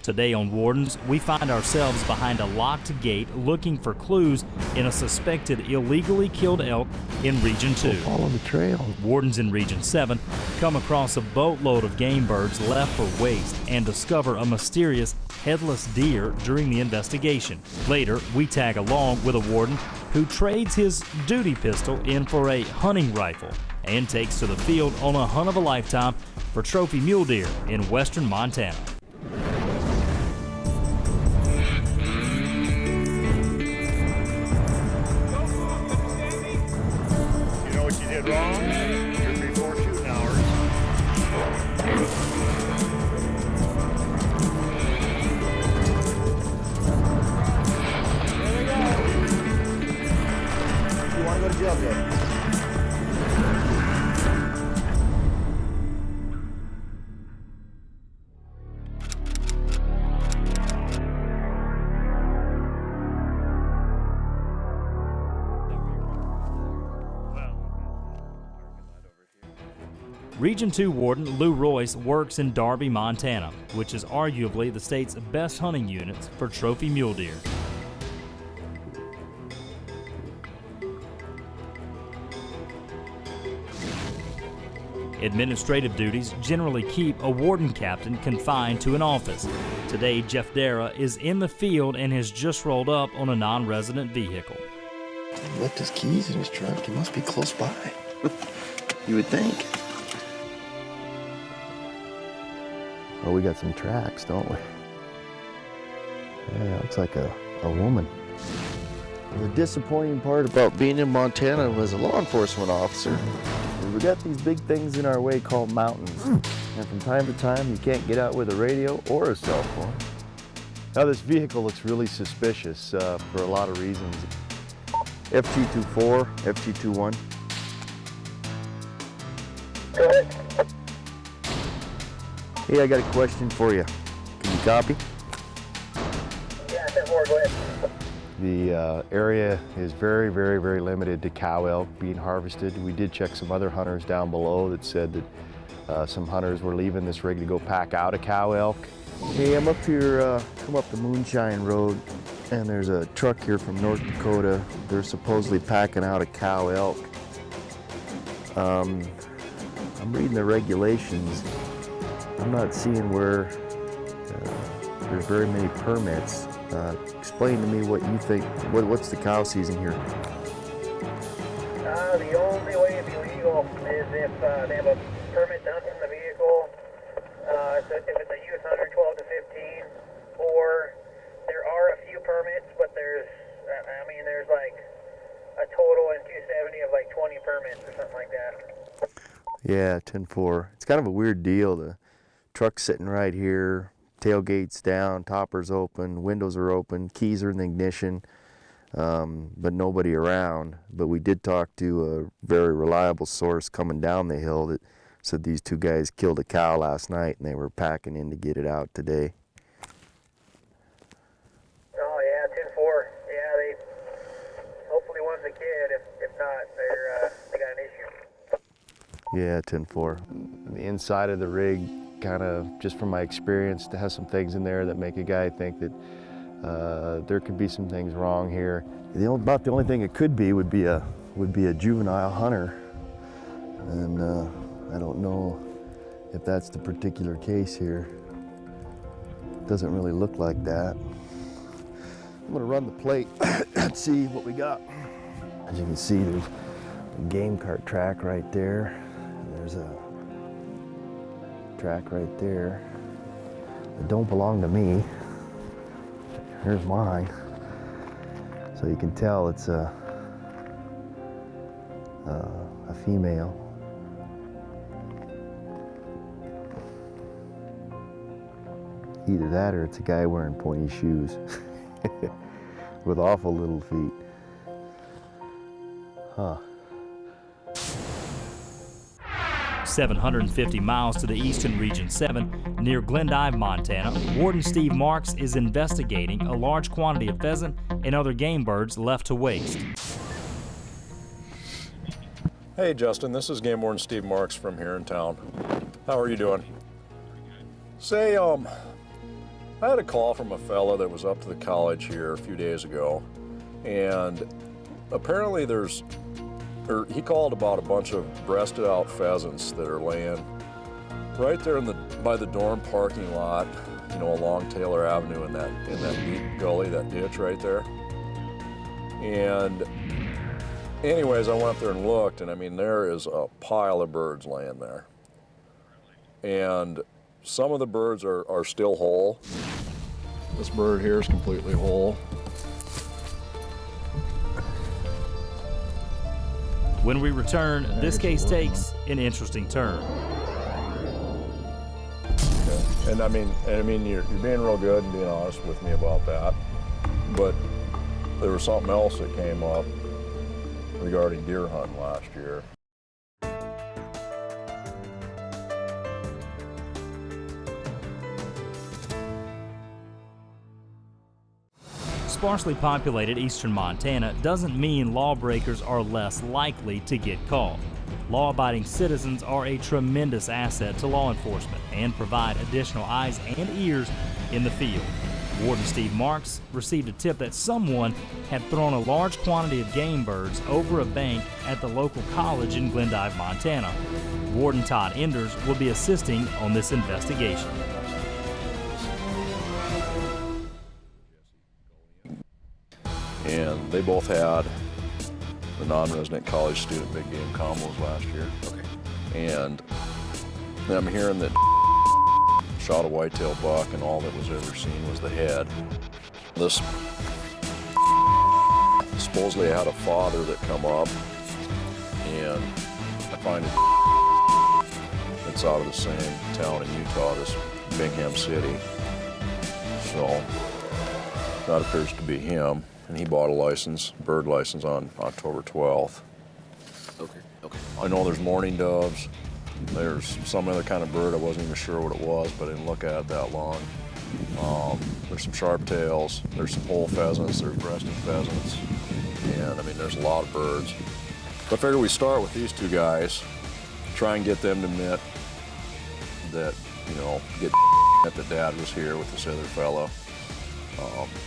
Today on Wardens, we find ourselves behind a locked gate looking for clues in a suspected illegally killed elk in Region 2. We'll follow the trail. Wardens in Region 7 come across a boatload of game birds left for waste and discover a mysterious headless deer during the investigation. Later, we tag along with a warden who trades his duty pistol in for a hunting rifle and takes to the field on a hunt of a lifetime for trophy mule deer in western Montana. Wrong. You're before shooting hours. There we go. You want to go to jail, Jay? Region 2 Warden Lou Royce works in Darby, Montana, which is arguably the state's best hunting units for trophy mule deer. Administrative duties generally keep a warden captain confined to an office. Today, Jeff Darrow is in the field and has just rolled up on a non-resident vehicle. He left his keys in his truck. He must be close by. You would think. Oh, we got some tracks, don't we? Yeah, looks like a woman. The disappointing part about being in Montana as a law enforcement officer is we got these big things in our way called mountains. And from time to time, you can't get out with a radio or a cell phone. Now, this vehicle looks really suspicious for a lot of reasons. FT24, FT21. Go ahead. Hey, I got a question for you. Can you copy? Yeah, 10-4, go ahead. The area is very, very, very limited to cow elk being harvested. We did check some other hunters down below that said that some hunters were leaving this rig to go pack out a cow elk. Hey, I'm up here, come up the Moonshine Road, and there's a truck here from North Dakota. They're supposedly packing out a cow elk. I'm reading the regulations. I'm not seeing where there's very many permits. Explain to me what you think. What's the cow season here? The only way it'd be legal is if they have a permit to hunt from the vehicle. So if it's a youth hunter, 12 to 15, or there are a few permits, but there's like a total in 270 of like 20 permits or something like that. Yeah, 10-4. It's kind of a weird deal. The truck's sitting right here, tailgate's down, topper's open, windows are open, keys are in the ignition, but nobody around. But we did talk to a very reliable source coming down the hill that said these two guys killed a cow last night and they were packing in to get it out today. Oh yeah, 10-4. Yeah, they hopefully one's a kid. If not, they got an issue. Yeah, 10-4. The inside of the rig, kind of, just from my experience, has some things in there that make a guy think that there could be some things wrong here. About the only thing it could be would be a juvenile hunter, and I don't know if that's the particular case here. Doesn't really look like that. I'm gonna run the plate and see what we got. As you can see, there's a game cart track right there. There's a track right there that don't belong to me. Here's mine. So you can tell it's a female. Either that or it's a guy wearing pointy shoes with awful little feet. Huh. 750 miles to the east in Region 7, near Glendive, Montana, Warden Steve Marks is investigating a large quantity of pheasant and other game birds left to waste. Hey Justin, this is Game Warden Steve Marks from here in town. How are you doing? Say, I had a call from a fella that was up to the college here a few days ago, and apparently he called about a bunch of breasted out pheasants that are laying right there by the dorm parking lot, you know, along Taylor Avenue in that deep gully, that ditch right there. And anyways, I went up there and looked, and I mean, there is a pile of birds laying there. And some of the birds are still whole. This bird here is completely whole. When we return, this case takes an interesting turn. Okay. And I mean, you're being real good and being honest with me about that. But there was something else that came up regarding deer hunting last year. Sparsely populated eastern Montana doesn't mean lawbreakers are less likely to get caught. Law-abiding citizens are a tremendous asset to law enforcement and provide additional eyes and ears in the field. Warden Steve Marks received a tip that someone had thrown a large quantity of game birds over a bank at the local college in Glendive, Montana. Warden Todd Enders will be assisting on this investigation. And they both had the non-resident college student big game combos last year. Okay. And I'm hearing that shot a whitetail buck and all that was ever seen was the head. This supposedly had a father that come up, and I find it's out of the same town in Utah, this Bingham City. So that appears to be him. And he bought a bird license on October 12th. Okay. I know there's mourning doves. There's some other kind of bird. I wasn't even sure what it was, but I didn't look at it that long. There's some sharp tails. There's some whole pheasants. There's breasted pheasants. And I mean, there's a lot of birds. But I figured we start with these two guys, try and get them to admit that, you know, get that the dad was here with this other fellow.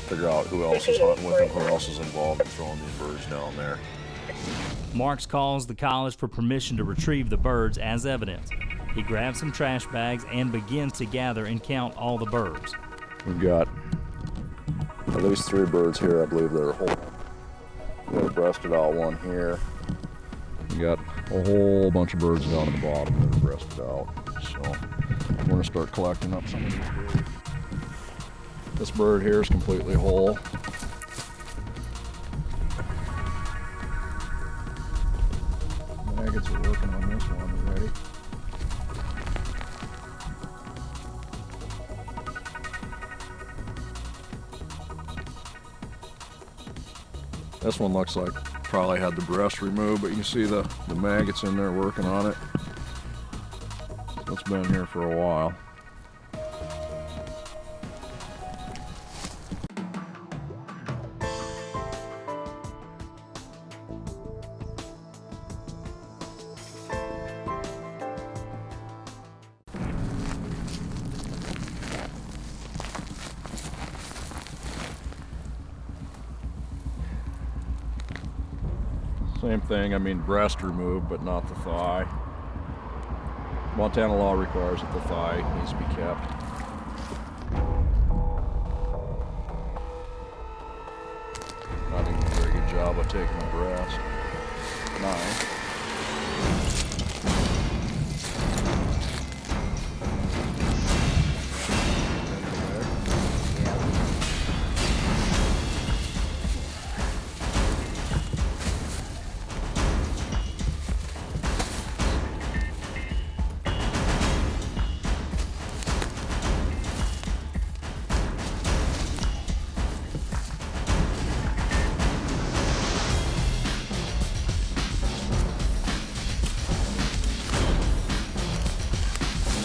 Figure out who else is hunting with him, who else is involved in throwing these birds down there. Marks calls the college for permission to retrieve the birds as evidence. He grabs some trash bags and begins to gather and count all the birds. We've got at least 3 birds here, I believe, that are whole. We got a breasted out one here. We got a whole bunch of birds down at the bottom that are breasted out. So we're gonna start collecting up some of these birds. This bird here is completely whole. Maggots are working on this one already. This one looks like probably had the breast removed, but you can see the maggots in there working on it. It's been here for a while. Same thing, I mean breast removed, but not the thigh. Montana law requires that the thigh needs to be kept. Not doing a very good job of taking the breast. Nice.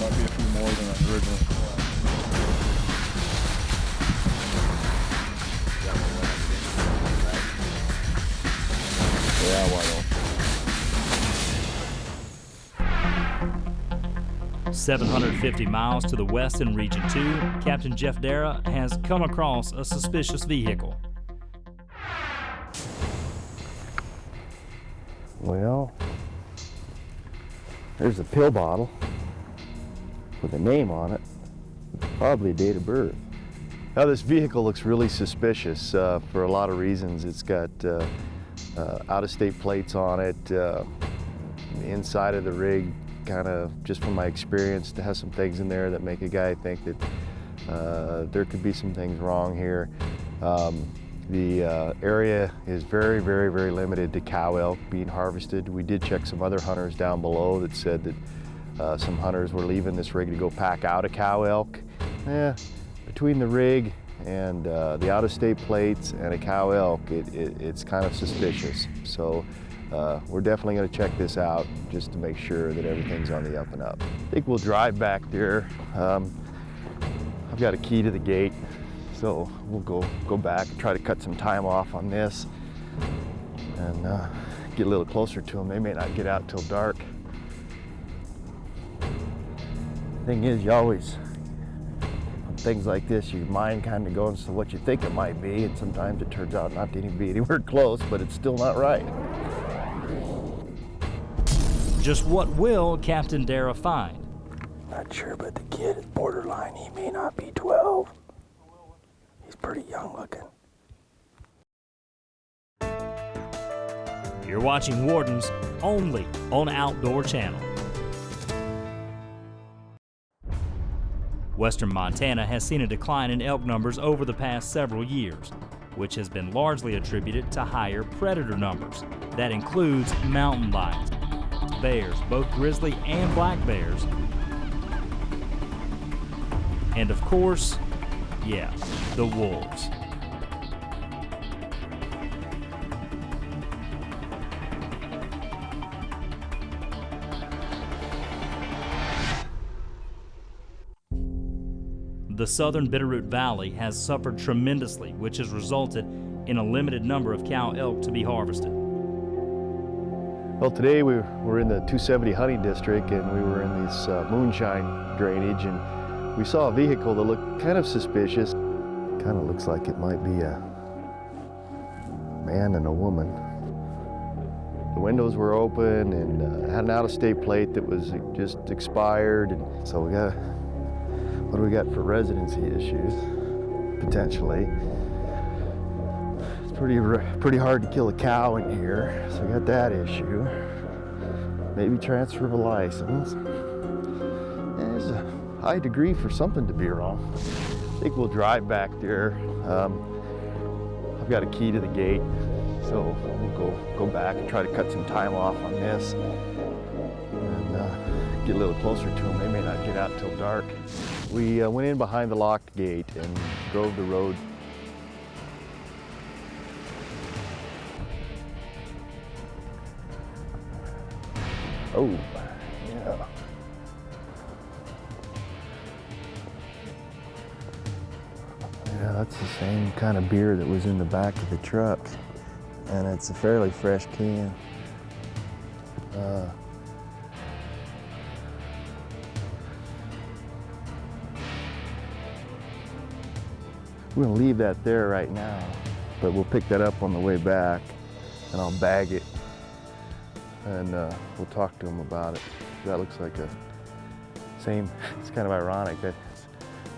Might be a few more than I originally thought. Yeah, why 750 miles to the west in Region 2, Captain Jeff Darrow has come across a suspicious vehicle. Well, there's a pill bottle with a name on it, probably a date of birth. Now this vehicle looks really suspicious for a lot of reasons. It's got out-of-state plates on it. The inside of the rig, kind of just from my experience, it has some things in there that make a guy think that there could be some things wrong here. The area is very, very, very limited to cow elk being harvested. We did check some other hunters down below that said that some hunters were leaving this rig to go pack out a cow elk. Between the rig and the out-of-state plates and a cow elk, it's kind of suspicious. So we're definitely going to check this out just to make sure that everything's on the up and up. I think we'll drive back there. I've got a key to the gate, so we'll go back and try to cut some time off on this and get a little closer to them. They may not get out till dark. Thing is, you always, on things like this, your mind kind of goes to what you think it might be, and sometimes it turns out not to be anywhere close, but it's still not right. Just what will Captain Darrow find? Not sure, but the kid is borderline. He may not be 12. He's pretty young looking. You're watching Wardens only on Outdoor Channel. Western Montana has seen a decline in elk numbers over the past several years, which has been largely attributed to higher predator numbers. That includes mountain lions, bears, both grizzly and black bears, and of course, yeah, the wolves. The southern Bitterroot Valley has suffered tremendously, which has resulted in a limited number of cow elk to be harvested. Well, today we were in the 270 hunting district, and we were in this moonshine drainage, and we saw a vehicle that looked kind of suspicious. Kind of looks like it might be a man and a woman. The windows were open and had an out-of-state plate that was just expired, and so we got, what do we got for residency issues, potentially. It's pretty hard to kill a cow in here, so we got that issue. Maybe transfer of a license. And there's a high degree for something to be wrong. I think we'll drive back there. I've got a key to the gate, so we'll go back and try to cut some time off on this and get a little closer to them. They may not get out till dark. We went in behind the locked gate and drove the road. Oh, yeah. Yeah, that's the same kind of beer that was in the back of the truck. And it's a fairly fresh can. We're gonna leave that there right now, but we'll pick that up on the way back and I'll bag it and we'll talk to him about it. That looks like a same, it's kind of ironic that it's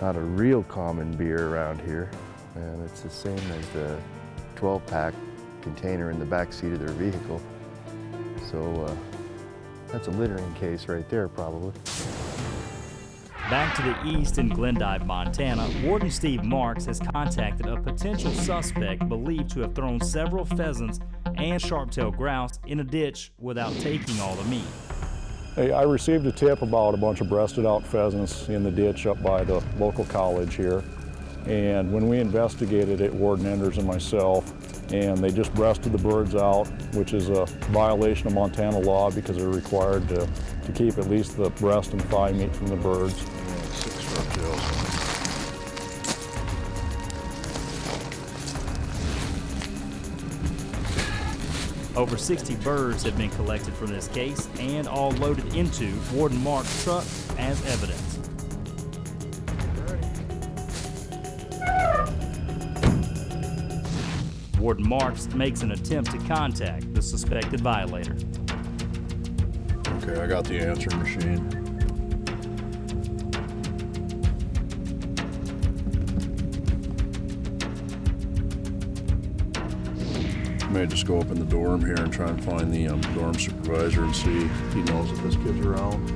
not a real common beer around here, and it's the same as the 12-pack container in the back seat of their vehicle. So that's a littering case right there, probably. Back to the east in Glendive, Montana, Warden Steve Marks has contacted a potential suspect believed to have thrown several pheasants and sharp-tailed grouse in a ditch without taking all the meat. Hey, I received a tip about a bunch of breasted out pheasants in the ditch up by the local college here. And when we investigated it, Warden Enders and myself, and they just breasted the birds out, which is a violation of Montana law because they're required to keep at least the breast and thigh meat from the birds. Yeah, 6 sharp-tails. Over 60 birds have been collected from this case and all loaded into Warden Mark's truck as evidence. Warden Marks makes an attempt to contact the suspected violator. Okay, I got the answering machine. May just go up in the dorm here and try and find the dorm supervisor and see if he knows that this kid's around.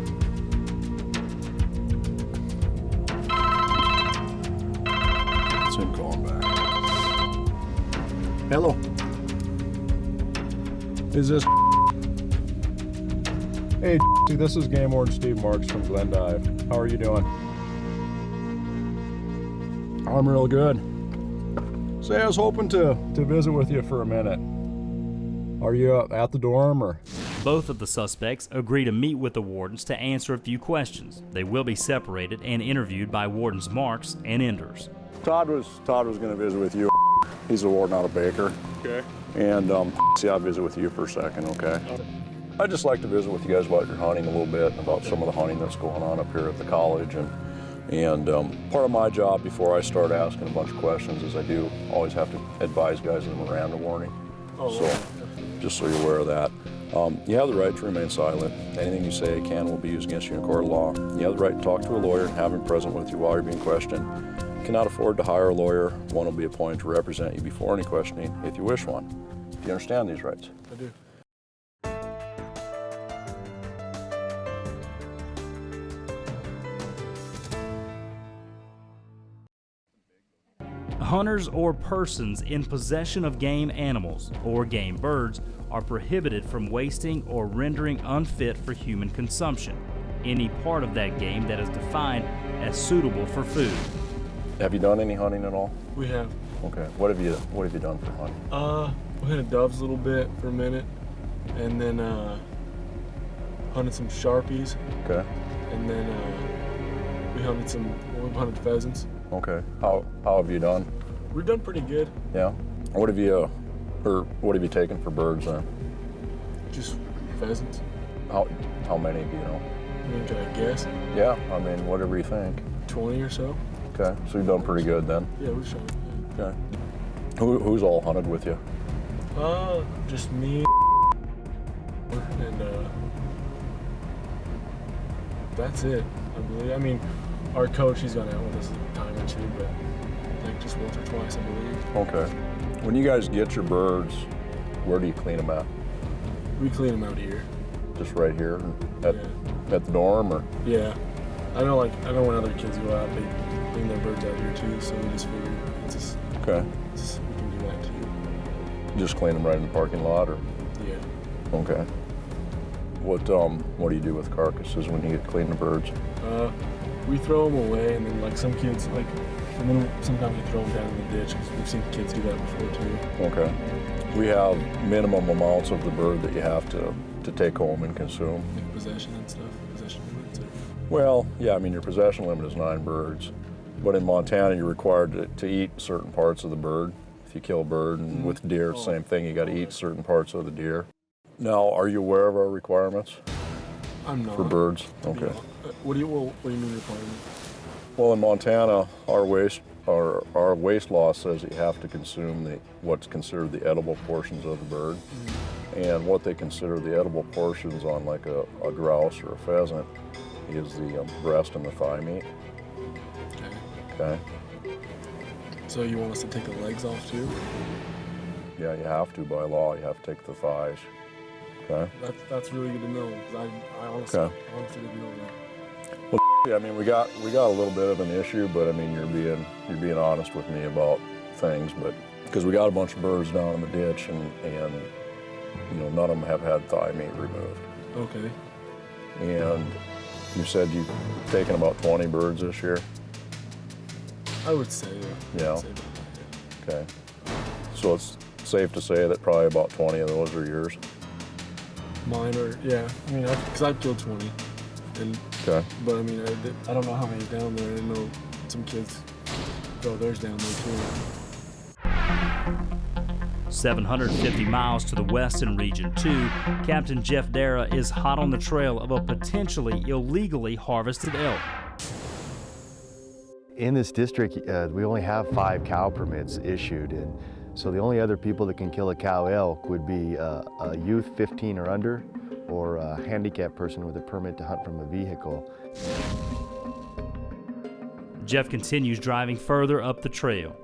It's him calling back. Hello. Is this? Hey, this is Game Warden Steve Marks from Glendive. How are you doing? I'm real good. Say, I was hoping to visit with you for a minute. Are you at the dorm or? Both of the suspects agree to meet with the wardens to answer a few questions. They will be separated and interviewed by Wardens Marks and Enders. Todd was going to visit with you. He's a warden out of Baker. Okay. And see, I'll visit with you for a second, okay? I'd just like to visit with you guys about your hunting a little bit, and about some of the hunting that's going on up here at the college. And part of my job before I start asking a bunch of questions is I do always have to advise guys of the Miranda warning. So, just so you're aware of that. You have the right to remain silent. Anything you say can will be used against you in a court of law. You have the right to talk to a lawyer and have him present with you while you're being questioned. You cannot afford to hire a lawyer. One will be appointed to represent you before any questioning if you wish one. Do you understand these rights? I do. Hunters or persons in possession of game animals or game birds are prohibited from wasting or rendering unfit for human consumption any part of that game that is defined as suitable for food. Have you done any hunting at all? We have. Okay. What have you done for hunting? We hunted doves a little bit for a minute, and then hunted some sharpies, Okay. and then we hunted pheasants. Okay. How have you done? We've done pretty good. Yeah. What have you taken for birds then? Just pheasants. How many do you know? I mean, can I guess? Yeah. I mean, whatever you think. 20 or so. Okay. So you've done pretty good then. Yeah, we've shot. Okay. Who's all hunted with you? Just me and that's it. I believe. I mean, our coach, he's gone out with us a time or two, but like just once or twice, I believe. Okay. When you guys get your birds, where do you clean them at? We clean them out here. Just right here at the dorm, or? Yeah. I know when other kids go out, they clean their birds out here too. So we just figured we can do that too. Just clean them right in the parking lot, or? Yeah. Okay. What do you do with carcasses when you get to clean the birds? We throw them away, and then like some kids and then sometimes we throw them down in the ditch because we've seen kids do that before too. Okay. We have minimum amounts of the bird that you have to take home and consume. Like possession and stuff. Possession limits. Well, yeah. I mean, your possession limit is 9 birds, but in Montana you're required to eat certain parts of the bird. If you kill a bird, and with deer, it's the same thing. You got to eat certain parts of the deer. Now, are you aware of our requirements? I'm not. For birds? Okay. What do you mean requirement? Well, in Montana, our waste law says that you have to consume what's considered the edible portions of the bird. And what they consider the edible portions on like a grouse or a pheasant is the breast and the thigh meat. Okay. So you want us to take the legs off too? Yeah, you have to by law. You have to take the thighs. Okay. That's really good to know because I honestly didn't know that. Well, yeah, I mean we got a little bit of an issue, but I mean you're being honest with me about things, but because we got a bunch of birds down in the ditch and none of them have had thigh meat removed. Okay. And you said you've taken about 20 birds this year? I would say, yeah. I'd say about that, Okay. So it's safe to say that probably about 20 of those are yours? Mine are, yeah. I mean, because I've killed 20. Okay. But I mean, I don't know how many down there. I know some kids throw theirs down there too. 750 miles to the west in Region 2, Captain Jeff Darrow is hot on the trail of a potentially illegally harvested elk. In this district, we only have 5 cow permits issued, and so the only other people that can kill a cow elk would be a youth 15 or under, or a handicapped person with a permit to hunt from a vehicle. Jeff continues driving further up the trail.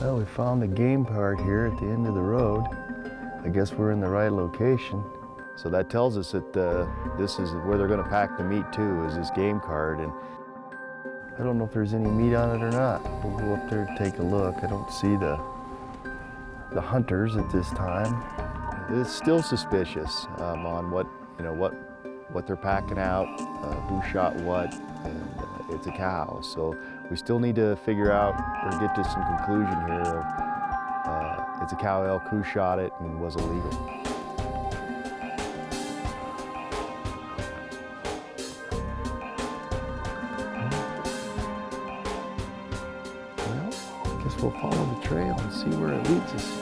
Well, we found the game card here at the end of the road. I guess we're in the right location. So that tells us that this is where they're going to pack the meat too, is this game card. And I don't know if there's any meat on it or not. We'll go up there and take a look. I don't see the hunters at this time. It's still suspicious on what they're packing out, who shot what, and it's a cow. So we still need to figure out or get to some conclusion here of it's a cow elk, who shot it, and was illegal. We'll follow the trail and see where it leads us.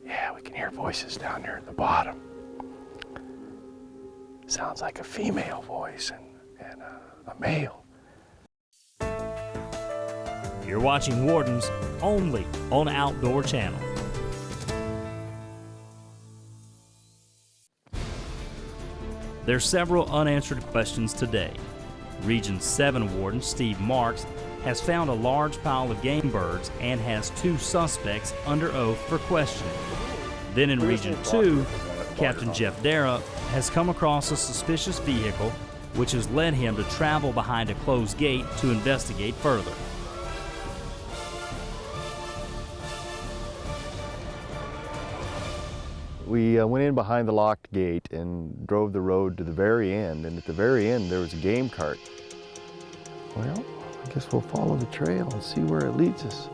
Yeah, we can hear voices down there at the bottom. Sounds like a female voice and a male. You're watching Wardens only on Outdoor Channel. There's several unanswered questions today. Region 7 Warden Steve Marks has found a large pile of game birds and has 2 suspects under oath for questioning. Then in Region 2, Captain Jeff Darrow has come across a suspicious vehicle, which has led him to travel behind a closed gate to investigate further. We went in behind the locked gate and drove the road to the very end, and at the very end there was a game cart. Well, I guess we'll follow the trail and see where it leads us.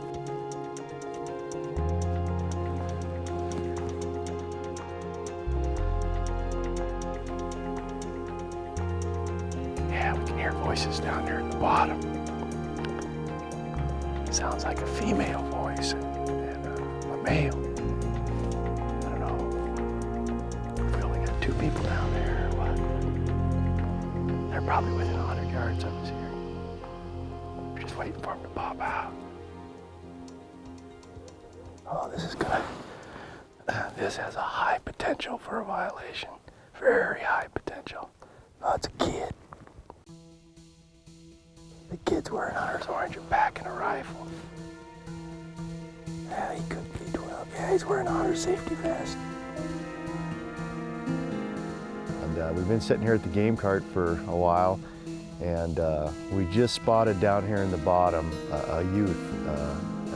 Yeah, we can hear voices down there at the bottom. Sounds like a female voice and a male. People down there, what? They're probably within 100 yards of us here. We're just waiting for them to pop out. Oh, this is good. This has a high potential for a violation. Very high potential. Oh, it's a kid. The kid's wearing hunter's orange and packing a rifle. Yeah, he could be 12. Yeah, he's wearing a hunter's safety vest. We've been sitting here at the game cart for a while, and we just spotted down here in the bottom a youth.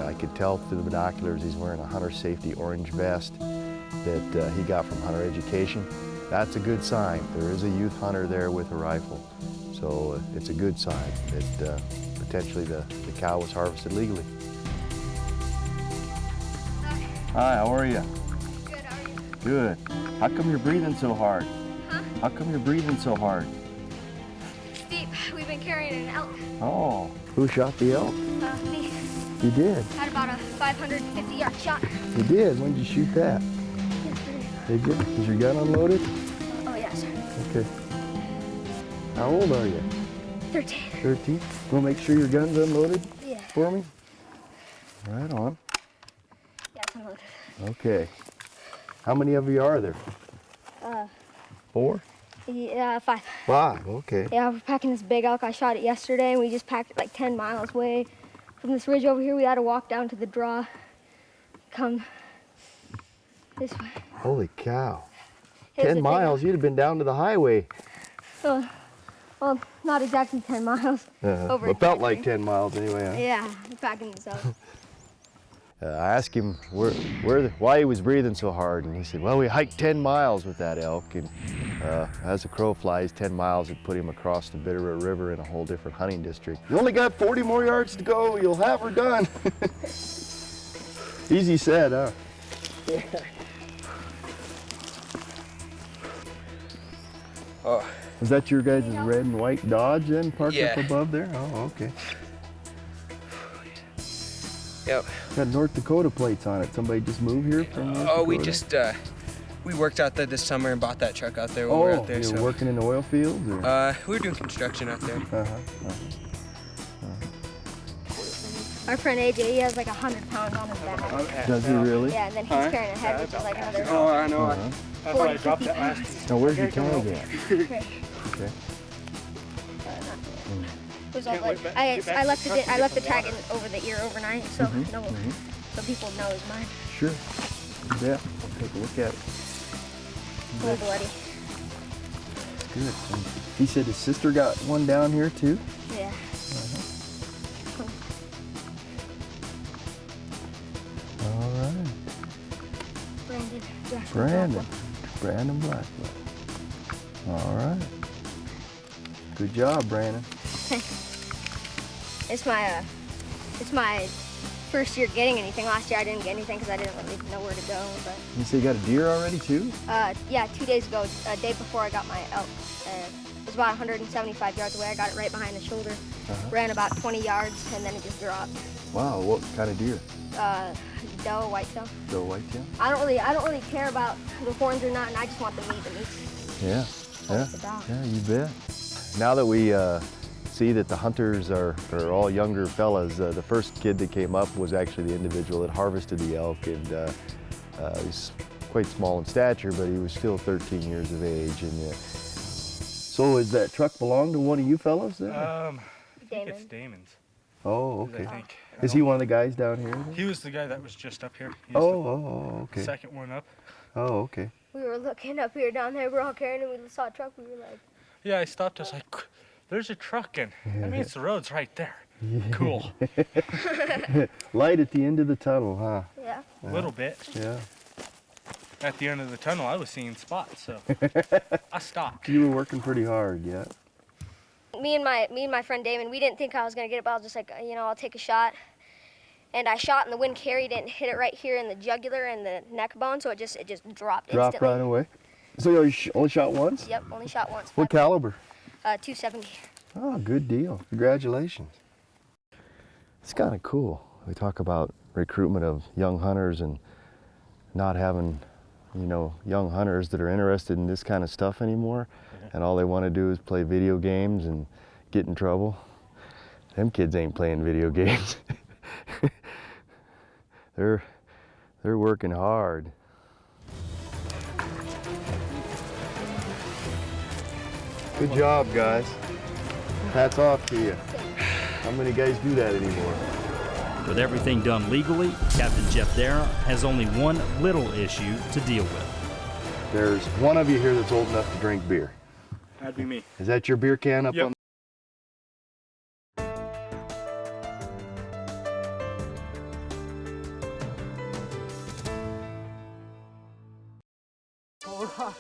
I could tell through the binoculars he's wearing a hunter safety orange vest that he got from Hunter Education. That's a good sign. There is a youth hunter there with a rifle, so it's a good sign that potentially the cow was harvested legally. Hi, how are you? Good, how are you? Good. How come you're breathing so hard? How come you're breathing so hard? Steve, we've been carrying an elk. Oh, who shot the elk? Me. You did? Had about a 550-yard shot. You did? When did you shoot that? Yesterday. Did you? Is your gun unloaded? Oh, yes. Okay. How old are you? 13. 13? We'll make sure your gun's unloaded Yeah. for me? Right on. Yeah, it's unloaded. Okay. How many of you are there? 4? Yeah, 5. 5, okay. Yeah, we're packing this big elk. I shot it yesterday, and we just packed it like 10 miles away from this ridge over here. We had to walk down to the draw, come this way. Holy cow. It was a 10 big miles? elk. You'd have been down to the highway. Well, not exactly 10 miles. Over It felt 10. like 10 miles anyway, huh? Yeah, we're packing this up. I asked him why he was breathing so hard, and he said, well, we hiked 10 miles with that elk, and as the crow flies, 10 miles would put him across the Bitterroot River in a whole different hunting district. You only got 40 more yards to go, you'll have her done. Easy said, huh? Yeah. Oh. Is that your guys' red and white Dodge then, parked up above there? Oh, okay. Yep. Got North Dakota plates on it. Somebody just moved here from North Dakota? We just, we worked out there this summer and bought that truck out there when we were out there. You were working in the oil fields? Or? We were doing construction out there. Our friend AJ, he has like 100 pounds on his back. Okay. Does he really? Yeah, and then he's carrying a head, which is like another. Oh, I know. That's why I dropped that last. Now, where's your tag at? Okay. Okay. It was all like, I left the tag in over the ear overnight, so so people know it's mine. Sure. Yeah. Take a look at it. A little bloody. Good. And he said his sister got one down here too. Yeah. All right. Brandon Blackwood. All right. Good job, Brandon. It's my first year getting anything. Last year I didn't get anything because I didn't really know where to go. But You say you got a deer already too? yeah, 2 days ago, a day before I got my elk. It was about 175 yards away. I got it right behind the shoulder. Ran about 20 yards and then it just dropped. Wow, what kind of deer? Doe, whitetail. Doe whitetail? I don't really care about the horns or not, and I just want the meat. The meat's Yeah. all it's about. Yeah, you bet. Now that we see that the hunters are all younger fellas, the first kid that came up was actually the individual that harvested the elk, and he's quite small in stature, but he was still 13 years of age. And so, is that truck belong to one of you fellas then? I think it's Damon's. Oh, okay. I think. Is he one of the guys down here? Then? He was the guy that was just up here. He Oh, okay. The second one up. Oh, okay. We were looking up here, down there, we're all carrying, and we saw a truck. We were like, Yeah, I stopped. I was like, "There's a truck in. That means the road's right there." Cool. Light at the end of the tunnel, huh? yeah. A little bit. Yeah. At the end of the tunnel, I was seeing spots, so I stopped. You were working pretty hard, yeah. Me and my friend Damon, we didn't think I was gonna get it, but I was just like, I'll take a shot. And I shot, and the wind carried it and hit it right here in the jugular and the neck bone, so it just dropped instantly. Dropped right away. So you only shot once? Yep, only shot once. What caliber? 270. Oh, good deal. Congratulations. It's kind of cool. We talk about recruitment of young hunters and not having, young hunters that are interested in this kind of stuff anymore, and all they want to do is play video games and get in trouble. Them kids ain't playing video games. They're working hard. Good job, guys. Hats off to you. How many guys do that anymore? With everything done legally, Captain Jeff Darrow has only one little issue to deal with. There's one of you here that's old enough to drink beer. That'd be me. Is that your beer can up Yep. on?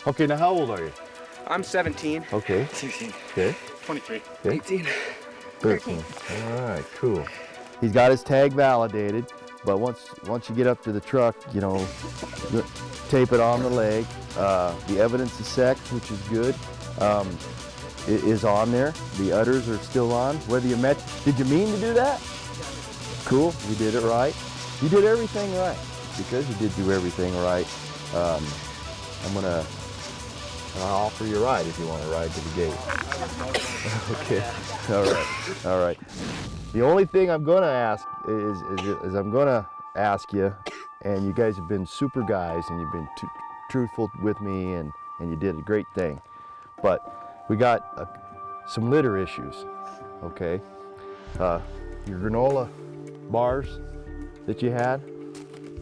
Okay, now how old are you? I'm 17. Okay. 16. Okay. 23. 18. 13. All right, cool. He's got his tag validated, but once you get up to the truck, tape it on the leg. The evidence of sex, which is good, it is on there. The udders are still on. Whether you did you mean to do that? Cool, you did it right. You did everything right. Because you did do everything right, I'll offer you a ride if you want to ride to the gate. Okay, all right. The only thing I'm gonna ask is I'm gonna ask you, and you guys have been super guys, and you've been truthful with me, and you did a great thing. But we got some litter issues, okay? Your granola bars that you had,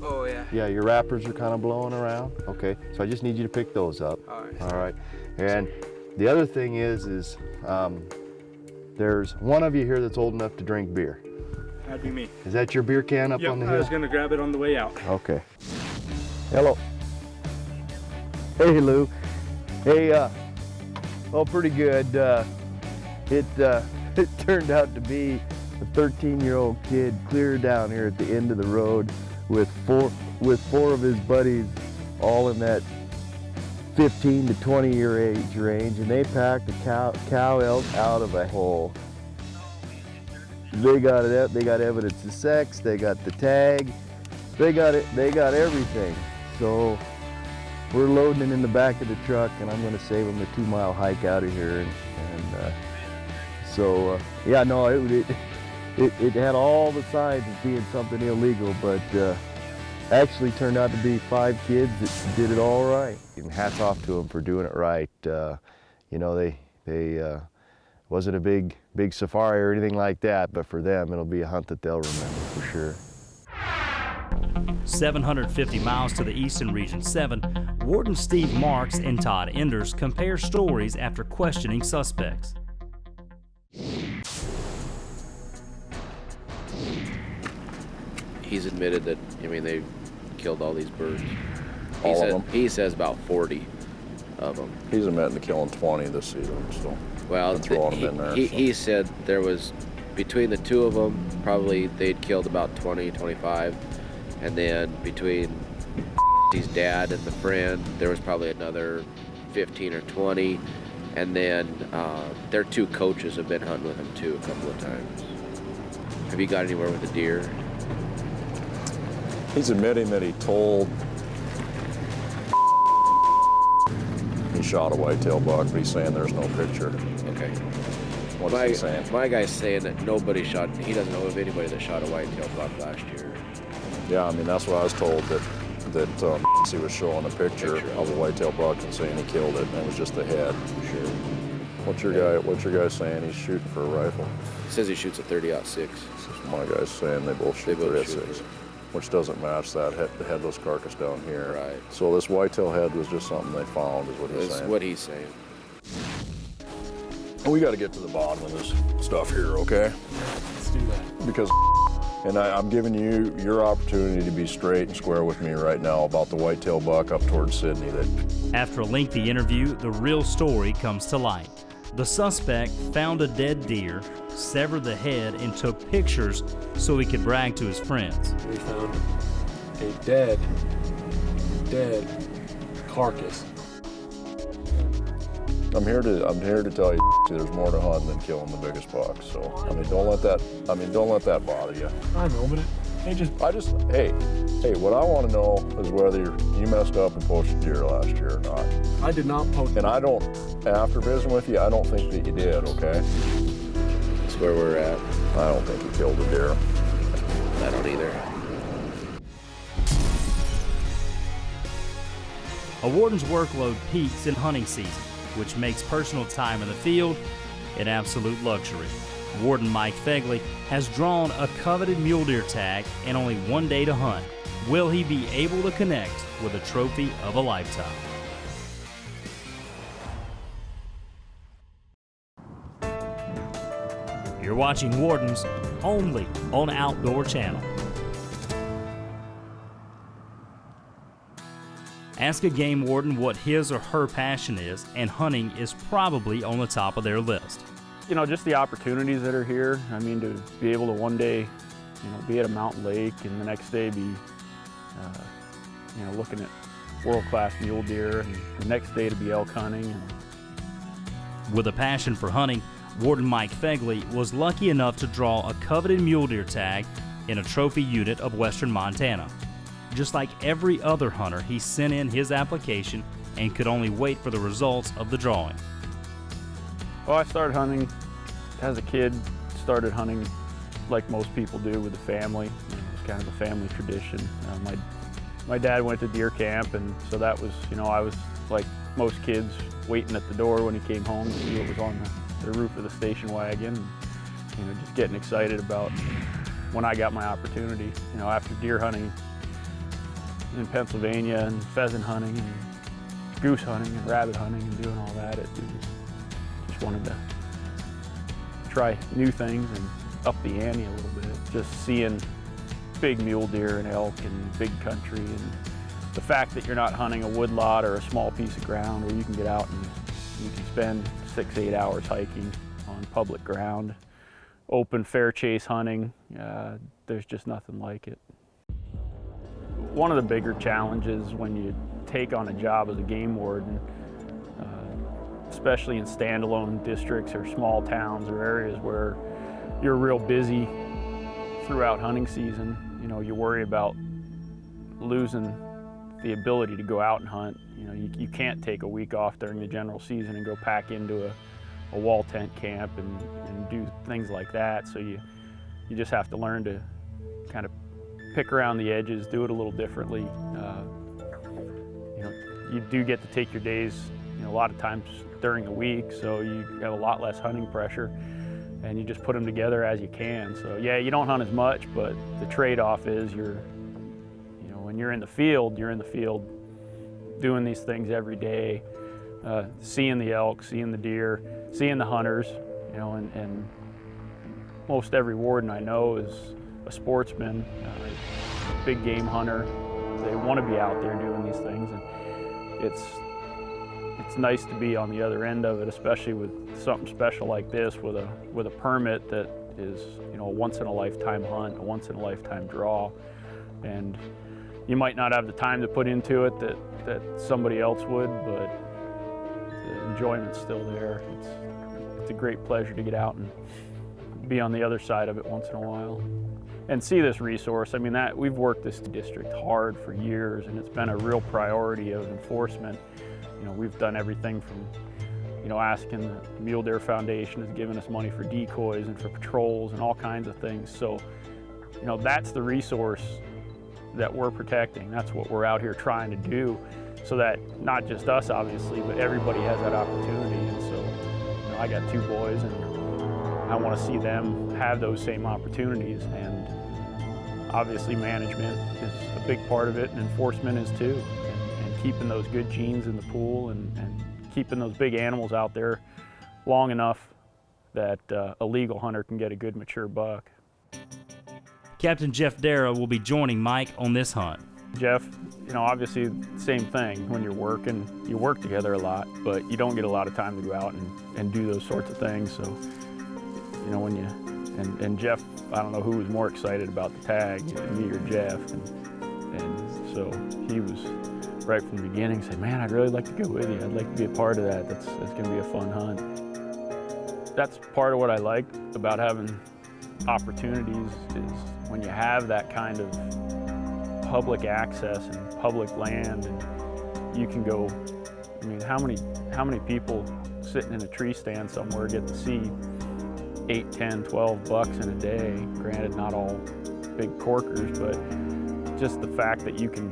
Oh, yeah. yeah, your wrappers are kind of blowing around. Okay, so I just need you to pick those up. All right. And the other thing is there's one of you here that's old enough to drink beer. That'd be me. Is that your beer can up Yep, on the I hill? was gonna grab it on the way out. Okay. Hello. Hey, Lou. Hey, well, pretty good. It turned out to be a 13-year-old kid clear down here at the end of the road with four of his buddies, all in that 15 to 20 year age range, and they packed a cow elk out of a hole. They got it. They got evidence of sex. They got the tag. They got it. They got everything. So we're loading it in the back of the truck, and I'm going to save them a 2-mile hike out of here. Yeah, no, it had all the signs of being something illegal, but actually turned out to be 5 kids that did it all right. And hats off to them for doing it right. You know, they wasn't a big safari or anything like that, but for them, it'll be a hunt that they'll remember for sure. 750 miles to the eastern Region 7, Warden Steve Marks and Todd Enders compare stories after questioning suspects. He's admitted that, I mean, they killed all these birds. All of them? He says about 40 of them. He's admitting to killing 20 this season, so Well, throwing them in there. he said there was, between the two of them, probably they'd killed about 20, 25. And then between his dad and the friend, there was probably another 15 or 20. And then their 2 coaches have been hunting with him too a couple of times. Have you got anywhere with a deer? He's admitting that he told he shot a whitetail buck, but he's saying there's no picture. Okay. What's he saying? My guy's saying that nobody shot, he doesn't know of anybody that shot a whitetail buck last year. Yeah, I mean, that's what I was told, that he was showing a picture of a whitetail buck and saying he killed it, and it was just the head. Sure. What's your guy saying? He's shooting for a rifle. He says he shoots a 30-06. My guy's saying they both shoot 30-06, which doesn't match the headless carcass down here. Right. So this whitetail head was just something they found, is what he's saying. That's what he's saying. We got to get to the bottom of this stuff here, okay? Let's do that. Because, and I'm giving you your opportunity to be straight and square with me right now about the whitetail buck up towards Sydney. After a lengthy interview, the real story comes to light. The suspect found a dead deer, severed the head, and took pictures so he could brag to his friends. We found a dead carcass. I'm here to tell you there's more to hunt than killing the biggest buck. So I mean, don't let that bother you. I know, but hey, what I want to know is whether you messed up and poached a deer last year or not. I did not poach. And I don't, after visiting with you, I don't think that you did, okay? That's where we're at. I don't think you killed a deer. I don't either. A warden's workload peaks in hunting season, which makes personal time in the field an absolute luxury. Warden Mike Fegley has drawn a coveted mule deer tag and only 1 day to hunt. Will he be able to connect with a trophy of a lifetime? You're watching Wardens only on Outdoor Channel. Ask a game warden what his or her passion is, and hunting is probably on the top of their list. You know, just the opportunities that are here. I mean, to be able to one day, you know, be at a mountain lake and the next day be, you know, looking at world-class mule deer, and the next day to be elk hunting. With a passion for hunting, Warden Mike Fegley was lucky enough to draw a coveted mule deer tag in a trophy unit of western Montana. Just like every other hunter, he sent in his application and could only wait for the results of the drawing. Well, I started hunting as a kid, started hunting like most people do with the family. You know, it's kind of a family tradition. My dad went to deer camp, and so that was, you know, I was like most kids waiting at the door when he came home to see what was on the roof of the station wagon. And, you know, just getting excited about when I got my opportunity. You know, after deer hunting in Pennsylvania and pheasant hunting and goose hunting and rabbit hunting and doing all that, it just wanted to try new things, and up the ante a little bit. Just seeing big mule deer and elk and big country, and the fact that you're not hunting a woodlot or a small piece of ground where you can get out and you can spend 6-8 hours hiking on public ground, open fair chase hunting. There's just nothing like it. One of the bigger challenges when you take on a job as a game warden, especially in standalone districts or small towns or areas where you're real busy throughout hunting season, you know, you worry about losing the ability to go out and hunt. You know, you can't take a week off during the general season and go pack into a wall tent camp and do things like that. So you just have to learn to kind of pick around the edges, do it a little differently. You know, you do get to take your days, you know, a lot of times during the week, so you have a lot less hunting pressure, and you just put them together as you can. So yeah, you don't hunt as much, but the trade-off is when you're in the field, doing these things every day, seeing the elk, seeing the deer, seeing the hunters, you know, and most every warden I know is a sportsman, a big game hunter. They want to be out there doing these things, and it's nice to be on the other end of it, especially with something special like this, with a permit that is, you know, a once-in-a-lifetime hunt, a once-in-a-lifetime draw, and you might not have the time to put into it that somebody else would, but the enjoyment's still there. It's a great pleasure to get out and be on the other side of it once in a while and see this resource. I mean, we've worked this district hard for years, and it's been a real priority of enforcement. You know, we've done everything from, you know, asking the Mule Deer Foundation has given us money for decoys and for patrols and all kinds of things. So, you know, that's the resource that we're protecting. That's what we're out here trying to do, so that not just us, obviously, but everybody has that opportunity. And so, you know, I got 2 boys, and I want to see them have those same opportunities. And obviously management is a big part of it, and enforcement is too. And keeping those good genes in the pool, and keeping those big animals out there long enough that a legal hunter can get a good mature buck. Captain Jeff Darrow will be joining Mike on this hunt. Jeff, you know, obviously same thing. When you're working, you work together a lot, but you don't get a lot of time to go out and do those sorts of things. So, you know, when you, and Jeff, I don't know who was more excited about the tag, me or Jeff. And so he was right from the beginning saying, man, I'd really like to go with you. I'd like to be a part of that. That's going to be a fun hunt. That's part of what I like about having opportunities, is when you have that kind of public access and public land, and you can go, I mean, how many people sitting in a tree stand somewhere get to see 8, 10, 12 bucks in a day? Granted, not all big corkers, but just the fact that you can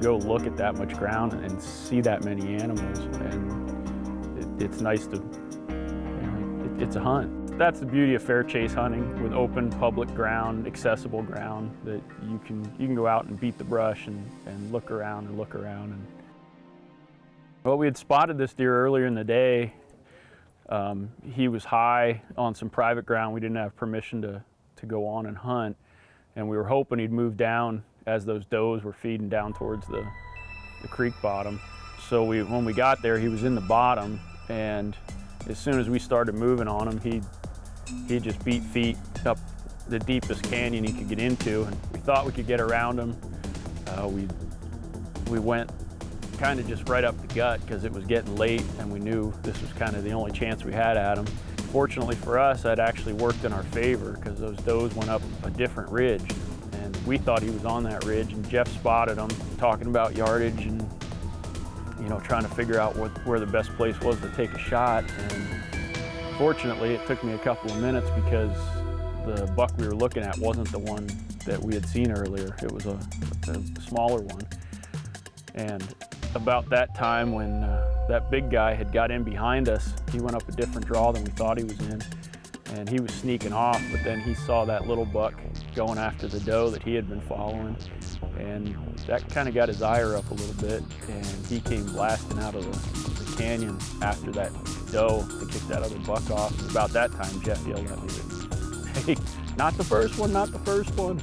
go look at that much ground and see that many animals, and it's nice to, you know, it's a hunt. That's the beauty of fair chase hunting, with open public ground, accessible ground, that you can go out and beat the brush and look around. And well, we had spotted this deer earlier in the day. He was high on some private ground we didn't have permission to go on and hunt, and we were hoping he'd move down as those does were feeding down towards the creek bottom. So when we got there, he was in the bottom, and as soon as we started moving on him, he just beat feet up the deepest canyon he could get into, and we thought we could get around him. We went kind of just right up the gut because it was getting late, and we knew this was kind of the only chance we had at him. Fortunately for us, that actually worked in our favor, because those does went up a different ridge, and we thought he was on that ridge, and Jeff spotted him talking about yardage and, you know, trying to figure out where the best place was to take a shot. And fortunately, it took me a couple of minutes, because the buck we were looking at wasn't the one that we had seen earlier. It was a smaller one. And about that time, when that big guy had got in behind us, he went up a different draw than we thought he was in, and he was sneaking off, but then he saw that little buck going after the doe that he had been following, and that kind of got his ire up a little bit, and he came blasting out of the canyon after that doe to kick that other buck off. And about that time, Jeff yelled at me like, not the first one, not the first one.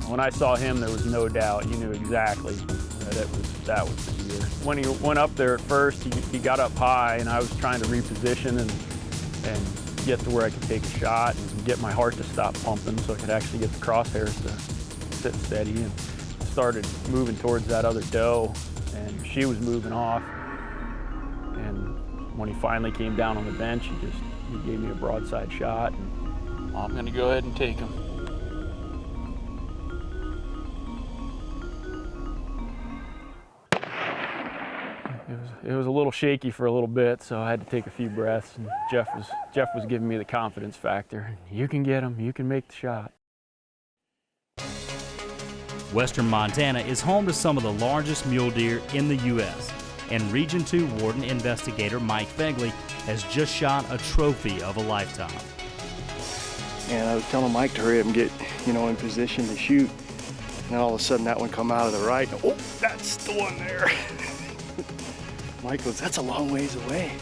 When I saw him, there was no doubt. You knew exactly that was the deer. When he went up there at first, he got up high, and I was trying to reposition and get to where I could take a shot and get my heart to stop pumping so I could actually get the crosshairs to sit steady, and started moving towards that other doe, and she was moving off. And when he finally came down on the bench, he gave me a broadside shot, and I'm gonna go ahead and take him. It was a little shaky for a little bit, so I had to take a few breaths, and Jeff was giving me the confidence factor. You can get him, you can make the shot. Western Montana is home to some of the largest mule deer in the U.S., and Region 2 Warden Investigator Mike Fegley has just shot a trophy of a lifetime. And I was telling Mike to hurry up and get, in position to shoot. And all of a sudden that one come out of the right. Oh, that's the one there. Mike goes, that's a long ways away. I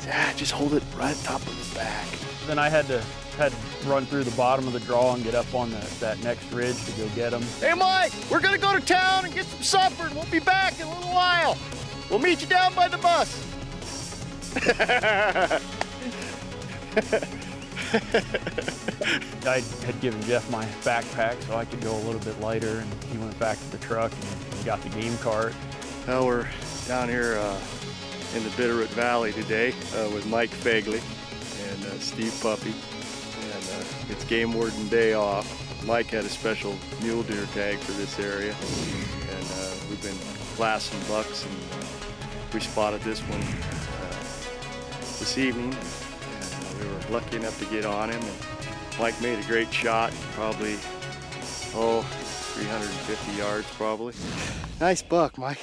said, just hold it right top of the back. Then I had to run through the bottom of the draw and get up on that next ridge to go get him. Hey Mike, we're gonna go to town and get some supper, and we'll be back in a little while. We'll meet you down by the bus. I had given Jeff my backpack so I could go a little bit lighter, and he went back to the truck and got the game cart. Now we're down here in the Bitterroot Valley today with Mike Fegley and Steve Puppy, and it's game warden day off. Mike had a special mule deer tag for this area, and we've been glassing bucks, and we spotted this one this evening, and we were lucky enough to get on him, and Mike made a great shot, probably 350 yards probably. Nice buck, Mike.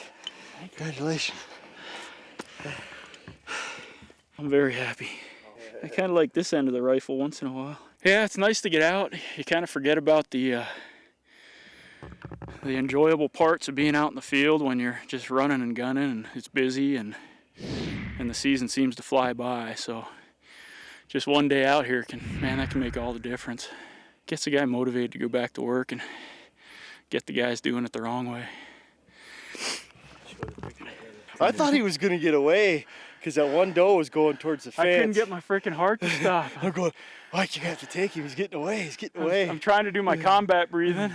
Congratulations. I'm very happy. I kind of like this end of the rifle once in a while. Yeah, it's nice to get out. You kind of forget about the enjoyable parts of being out in the field when you're just running and gunning and it's busy, and the season seems to fly by. So just one day out here that can make all the difference. Gets the guy motivated to go back to work and get the guys doing it the wrong way. I thought he was going to get away because that one doe was going towards the fence. I couldn't get my freaking heart to stop. I'm going, Mike, you have to take him. He's getting away. He's getting away. I'm trying to do my combat breathing.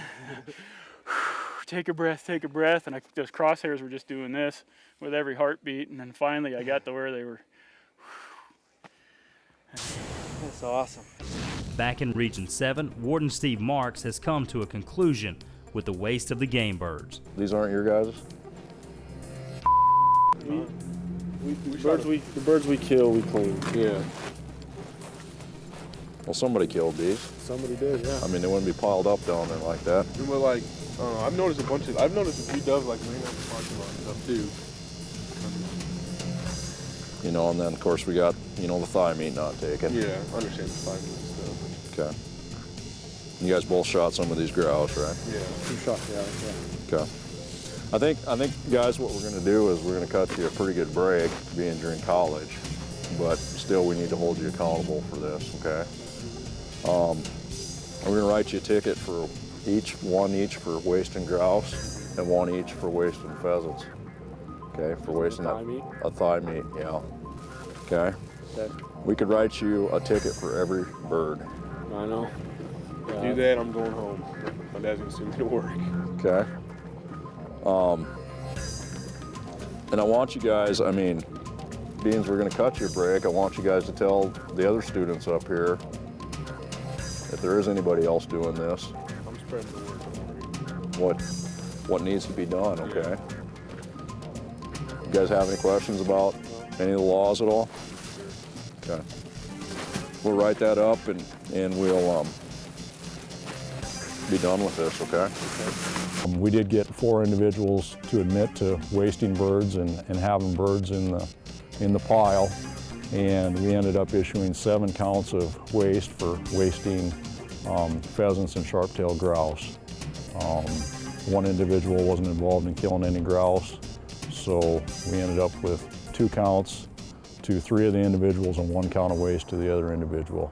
Take a breath, and those crosshairs were just doing this with every heartbeat, and then finally I got to where they were. That's awesome. Back in Region 7, Warden Steve Marks has come to a conclusion with the waste of the game birds. These aren't your guys'? The birds we kill, we clean. Yeah. Well, somebody killed these. Somebody did, yeah. I mean, they wouldn't be piled up down there like that. But like, I don't know, I've noticed a few doves like laying out the parking lot and stuff too. And then of course we got, the thigh meat not taken. Yeah, I understand the thigh meat and stuff. Okay. You guys both shot some of these grouse, right? Yeah, 2 shots, yeah. Okay. I think, guys, what we're going to do is we're going to cut you a pretty good break, being during college, but still we need to hold you accountable for this, okay? We're going to write you a ticket for one each for wasting grouse, and one each for wasting pheasants, okay? For wasting a thigh meat, yeah. Okay? We could write you a ticket for every bird. I know. Do that, I'm going home. My dad's going to send me to work. Okay? And I want you guys, being we're going to cut you a break, I want you guys to tell the other students up here if there is anybody else doing this. I'm spreading the word. What needs to be done, okay? You guys have any questions about any of the laws at all? Okay. We'll write that up and we'll be done with this, okay? We did get 4 individuals to admit to wasting birds and having birds in the pile, and we ended up issuing 7 counts of waste for wasting pheasants and sharp-tailed grouse. 1 individual wasn't involved in killing any grouse, so we ended up with 2 counts to 3 of the individuals and 1 count of waste to the other individual.